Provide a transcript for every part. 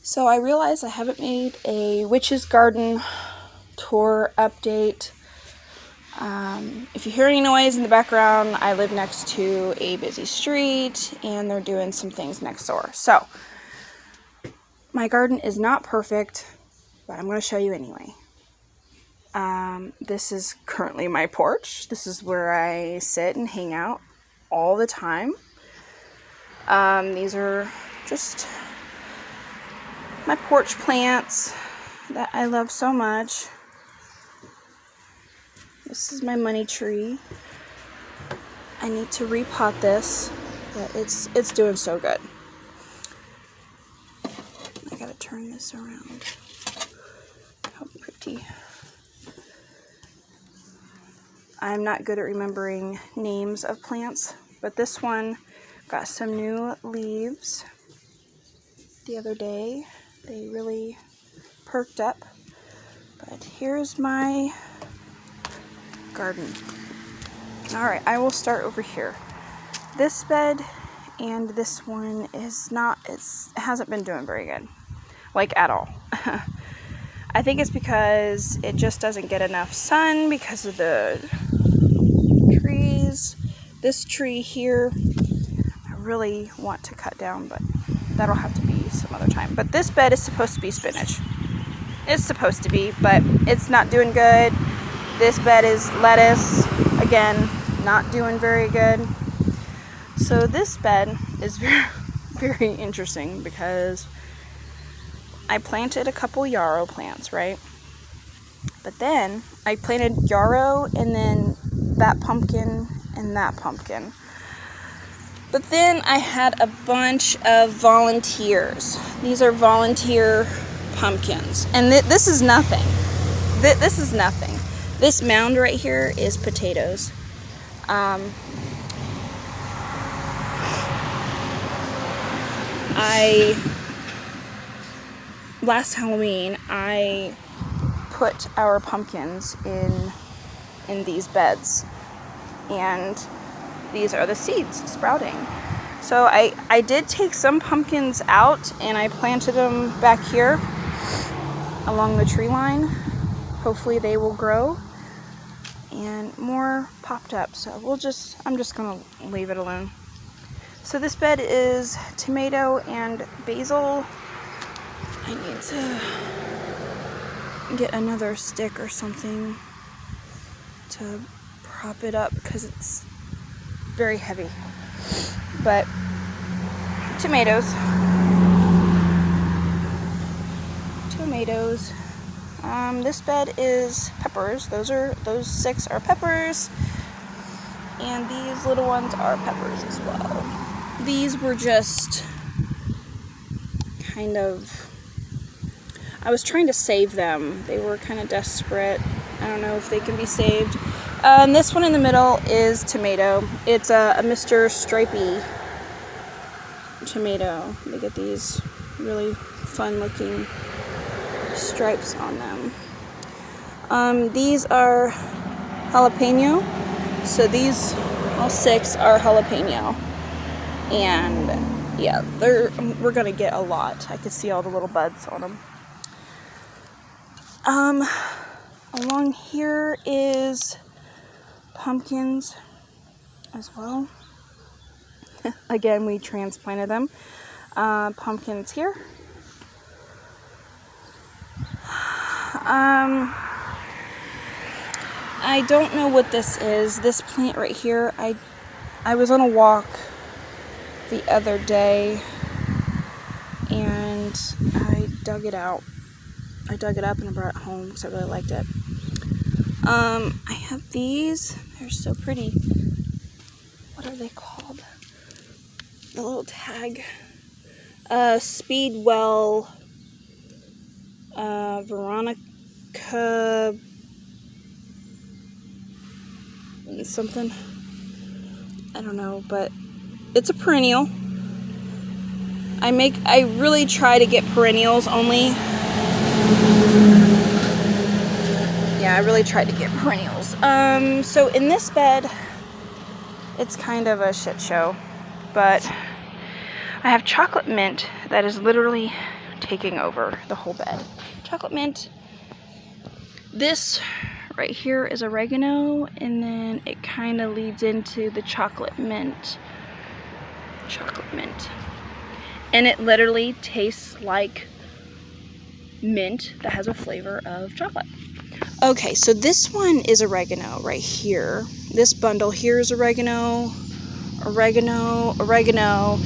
So I realized I haven't made a witch's garden tour update. If you hear any noise in the background, I live next to a busy street and they're doing some things next door. So my garden is not perfect, but I'm going to show you anyway. This is currently my porch. This is where I sit and hang out all the time. These are just my porch plants that I love so much. This is my money tree. I need to repot this, but it's doing so good. I gotta turn this around. How pretty. I'm not good at remembering names of plants, but this one got some new leaves the other day. They really perked up. But here's my garden. Alright, I will start over here. This bed and this one is not, it hasn't been doing very good. Like at all. I think it's because it just doesn't get enough sun because of the trees. This tree here, I really want to cut down, but that'll have to be some other time. But this bed is supposed to be spinach. It's supposed to be, but it's not doing good. This bed is lettuce. Again, not doing very good. So this bed is very, very interesting because I planted a couple yarrow plants, right? But then I planted yarrow and then that pumpkin and that pumpkin. But then I had a bunch of volunteers. These are volunteer pumpkins. And this is nothing. This is nothing. This mound right here is potatoes. Last Halloween, I put our pumpkins in these beds. And these are the seeds sprouting. So I did take some pumpkins out and I planted them back here along the tree line. Hopefully they will grow. And more popped up. So I'm just gonna leave it alone. So this bed is tomato and basil. I need to get another stick or something to prop it up because it's very heavy. But tomatoes. This bed is peppers. Those 6 are peppers. And these little ones are peppers as well. These were just kind of, I was trying to save them. They were kind of desperate. I don't know if they can be saved. This one in the middle is tomato. It's a Mr. Stripey tomato. They get these really fun looking stripes on them. These are jalapeno. So these, all 6 are jalapeno. And yeah, we're gonna get a lot. I could see all the little buds on them. Along here is pumpkins as well. Again, we transplanted them. Pumpkins here. I don't know what this is. This plant right here, I was on a walk the other day and I dug it out. I dug it up and I brought it home because I really liked it. I have these. They're so pretty. What are they called? The little tag. Speedwell Veronica something. I don't know, but it's a perennial. I really try to get perennials only. Yeah, I really tried to get perennials. So in this bed, it's kind of a shit show, but I have chocolate mint that is literally taking over the whole bed. Chocolate mint. This right here is oregano, and then it kind of leads into the chocolate mint. Chocolate mint. And it literally tastes like mint that has a flavor of chocolate. Okay, so this one is oregano right here. This bundle here is oregano, oregano, oregano,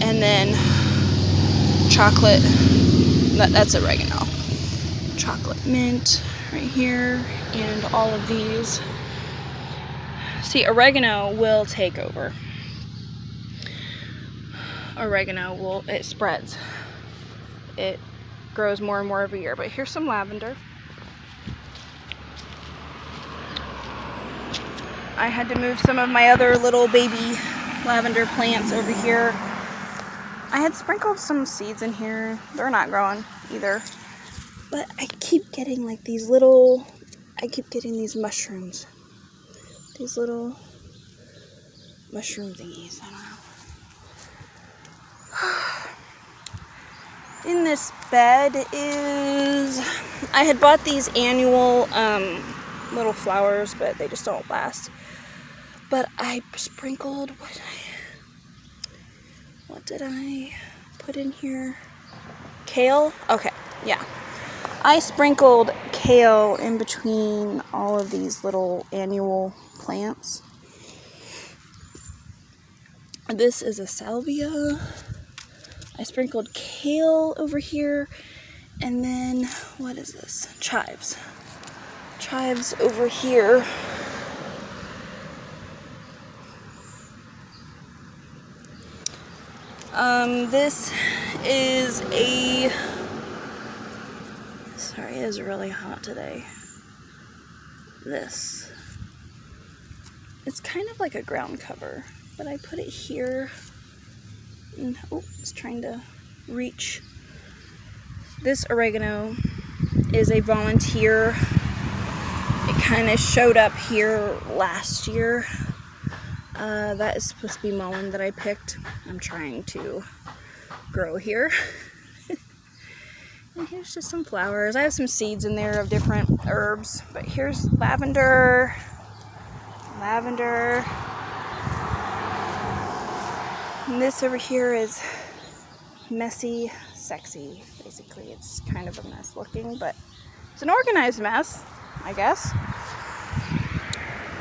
and then chocolate. That's oregano. Chocolate mint right here, and all of these. See, oregano will take over. Oregano it spreads. It grows more and more every year. But here's some lavender. I had to move some of my other little baby lavender plants over here. I had sprinkled some seeds in here. They're not growing either. But I keep getting like these little, I keep getting these mushrooms. These little mushroom thingies. I don't know. In this bed is, I had bought these annual little flowers, but they just don't last. But I sprinkled, what did I put in here? Kale? Okay, yeah. I sprinkled kale in between all of these little annual plants. This is a salvia. I sprinkled kale over here, and then, what is this? Chives. Chives over here. This is a, sorry, it is really hot today. This, it's kind of like a ground cover, but I put it here. And, oh, it's trying to reach. This oregano is a volunteer. It kind of showed up here last year. That is supposed to be mullein that I picked. I'm trying to grow here. And here's just some flowers. I have some seeds in there of different herbs. But here's lavender. Lavender. And this over here is messy, sexy. Basically, it's kind of a mess looking, but it's an organized mess, I guess.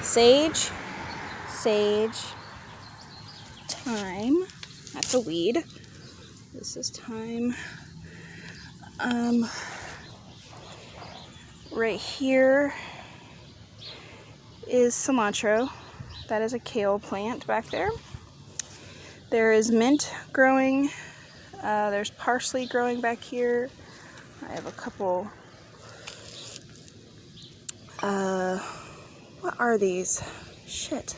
Sage. Sage. Thyme. That's a weed. This is thyme. Right here is cilantro. That is a kale plant back there. There is mint growing. There's parsley growing back here. I have a couple. What are these? Shit.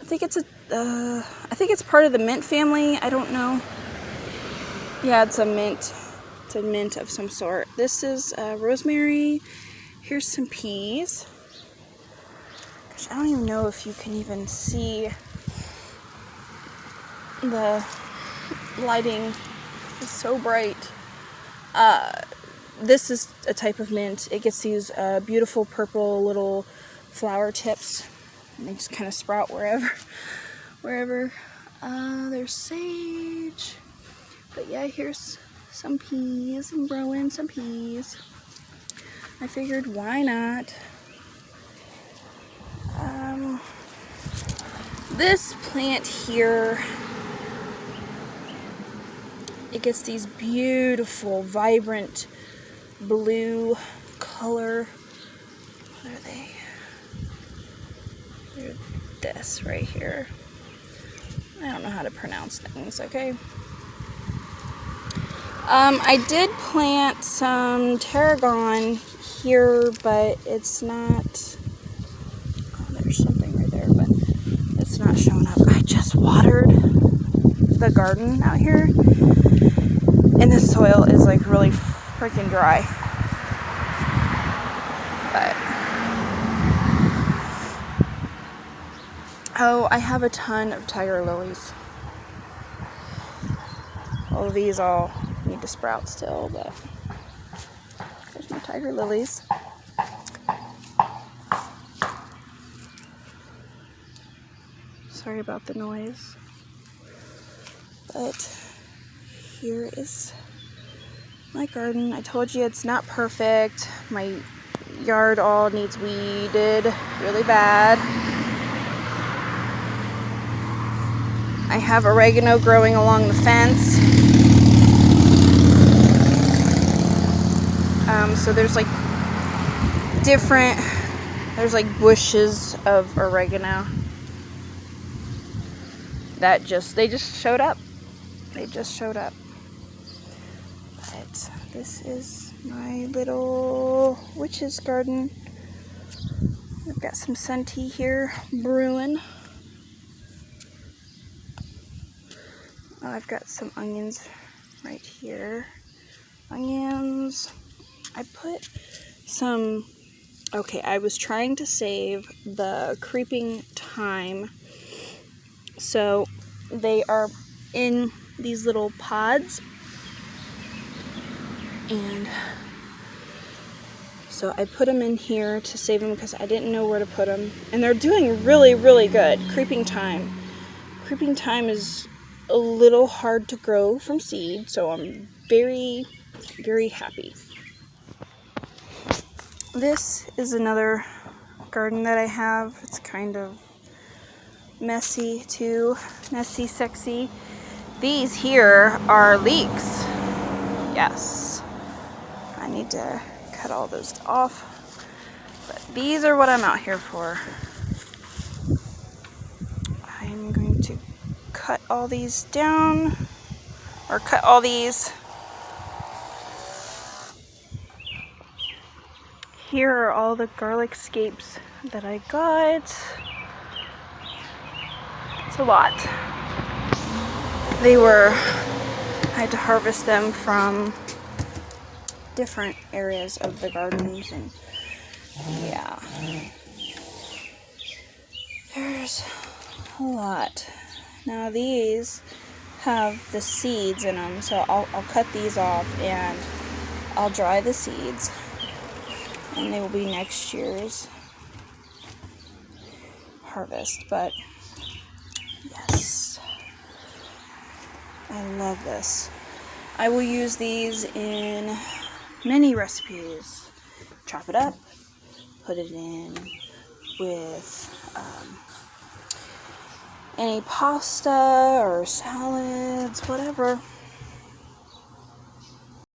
I think it's part of the mint family. I don't know. Yeah, it's a mint. It's a mint of some sort. This is rosemary. Here's some peas. Gosh, I don't even know if you can even see. The lighting is so bright. This is a type of mint. It gets these beautiful purple little flower tips. And they just kind of sprout wherever. There's sage. But yeah, here's some peas. I'm growing some peas. I figured, why not? This plant here, it gets these beautiful, vibrant blue color. What are they? They're this right here. I don't know how to pronounce things, okay? I did plant some tarragon here, but it's not, oh, there's something right there, but it's not showing up. I just watered the garden out here, and the soil is like really freaking dry. But, oh, I have a ton of tiger lilies. All of these all need to sprout still, but there's my tiger lilies. Sorry about the noise. But here is my garden. I told you it's not perfect. My yard all needs weeded really bad. I have oregano growing along the fence. So there's like there's like bushes of oregano that they just showed up. They just showed up. But this is my little witch's garden. I've got some sun tea here brewing. Oh, I've got some onions right here. Onions. I put some... Okay, I was trying to save the creeping thyme. So they are in these little pods. And so I put them in here to save them because I didn't know where to put them. And they're doing really, really good. Creeping thyme. Creeping thyme is a little hard to grow from seed, so I'm very, very happy. This is another garden that I have. It's kind of messy too. Messy, sexy. These here are leeks. Yes. I need to cut all those off. But these are what I'm out here for. I'm going to cut all these down, or cut all these. Here are all the garlic scapes that I got. It's a lot. I had to harvest them from different areas of the gardens, and yeah. There's a lot. Now these have the seeds in them, so I'll cut these off and I'll dry the seeds, and they will be next year's harvest. But yes, I love this. I will use these in many recipes. Chop it up, put it in with any pasta or salads, whatever.